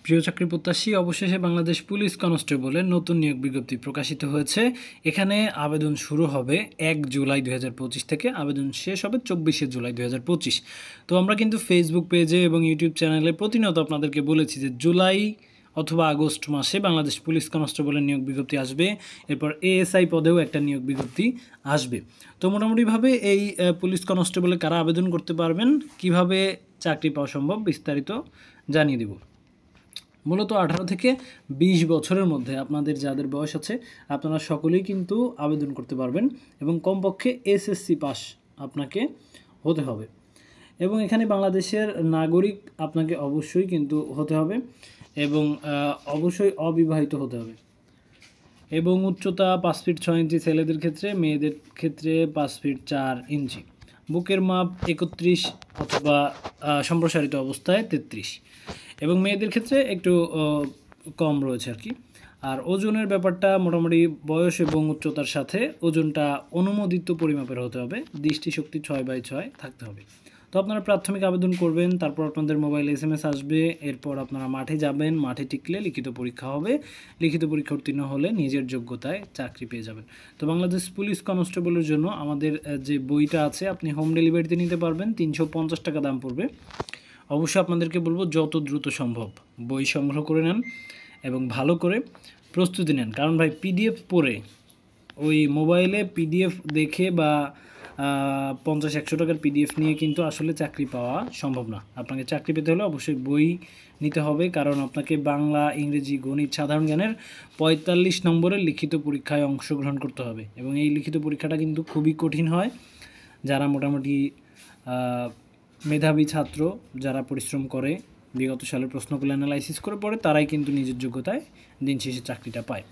প্রিয় চাকরি প্রত্যাশী, অবশেষে বাংলাদেশ পুলিশ কনস্টেবলের নতুন নিয়োগ বিজ্ঞপ্তি প্রকাশিত হয়েছে। এখানে আবেদন শুরু হবে 1 জুলাই 2025 থেকে, আবেদন শেষ হবে 24 জুলাই 2025। তো আমরা কিন্তু ফেসবুক পেজে এবং ইউটিউব চ্যানেলে প্রতিনিয়ত আপনাদেরকে বলেছি যে জুলাই অথবা আগস্ট মাসে বাংলাদেশ পুলিশ কনস্টেবলের নিয়োগ বিজ্ঞপ্তি আসবে, এরপর এএসআই পদেও একটা নিয়োগ বিজ্ঞপ্তি আসবে। তো মোটামুটিভাবে এই পুলিশ কনস্টেবলে কারা আবেদন করতে পারবেন, কিভাবে চাকরি পাওয়া সম্ভব, বিস্তারিত জানিয়ে দেব। মূলত 18 থেকে 20 বছরের মধ্যে আপনাদের যাদের বয়স আছে আপনারা সকলেই কিন্তু আবেদন করতে পারবেন এবং কমপক্ষে এসএসসি পাস আপনাকে হতে হবে এবং এখানে বাংলাদেশের নাগরিক আপনাকে অবশ্যই কিন্তু হতে হবে এবং অবশ্যই অবিবাহিত হতে হবে এবং উচ্চতা 5 ফিট 6 ইঞ্চি ছেলেদের ক্ষেত্রে, মেয়েদের ক্ষেত্রে 5 ফিট 4 ইঞ্চি, বুকের মাপ 31 অথবা সম্প্রসারিত অবস্থায় 33 এবং মেয়েদের ক্ষেত্রে একটু কম রয়েছে আর কি। আর ওজনের ব্যাপারটা মোটামুটি বয়স এবং উচ্চতার সাথে ওজনটা অনুমোদিত পরিমাপের হতে হবে, দৃষ্টিশক্তি 6/6 থাকতে হবে। তো আপনারা প্রাথমিক আবেদন করবেন, তারপর আপনাদের মোবাইলে SMS আসবে, এরপর আপনারা মাঠে যাবেন, মাঠে টিকলে লিখিত পরীক্ষা হবে, লিখিত পরীক্ষা উত্তীর্ণ হলে নিজের যোগ্যতায় চাকরি পেয়ে যাবেন। তো বাংলাদেশ পুলিশ কনস্টেবলের জন্য আমাদের যে বইটা আছে আপনি হোম ডেলিভারিতে নিতে পারবেন, 350 টাকা দাম পড়বে। অবশ্যই আপনাদেরকে বলবো যত দ্রুত সম্ভব বই সংগ্রহ করে নেন এবং ভালো করে প্রস্তুতি নেন, কারণ ভাই পিডিএফ পড়ে ওই মোবাইলে পিডিএফ দেখে বা 50-100 টাকার পিডিএফ নিয়ে কিন্তু আসলে চাকরি পাওয়া সম্ভব না। আপনাকে চাকরি পেতে হলে অবশ্যই বই নিতে হবে, কারণ আপনাকে বাংলা, ইংরেজি, গণিত, সাধারণ জ্ঞানের 45 নম্বরের লিখিত পরীক্ষায় অংশগ্রহণ করতে হবে এবং এই লিখিত পরীক্ষাটা কিন্তু খুবই কঠিন হয়। যারা মোটামুটি মেধাবী ছাত্র, যারা পরিশ্রম করে, বিগত সালের প্রশ্নগুলো অ্যানালাইসিস করে পড়ে, তারাই কিন্তু নিজের যোগ্যতায় দিন শেষে চাকরিটা পায়।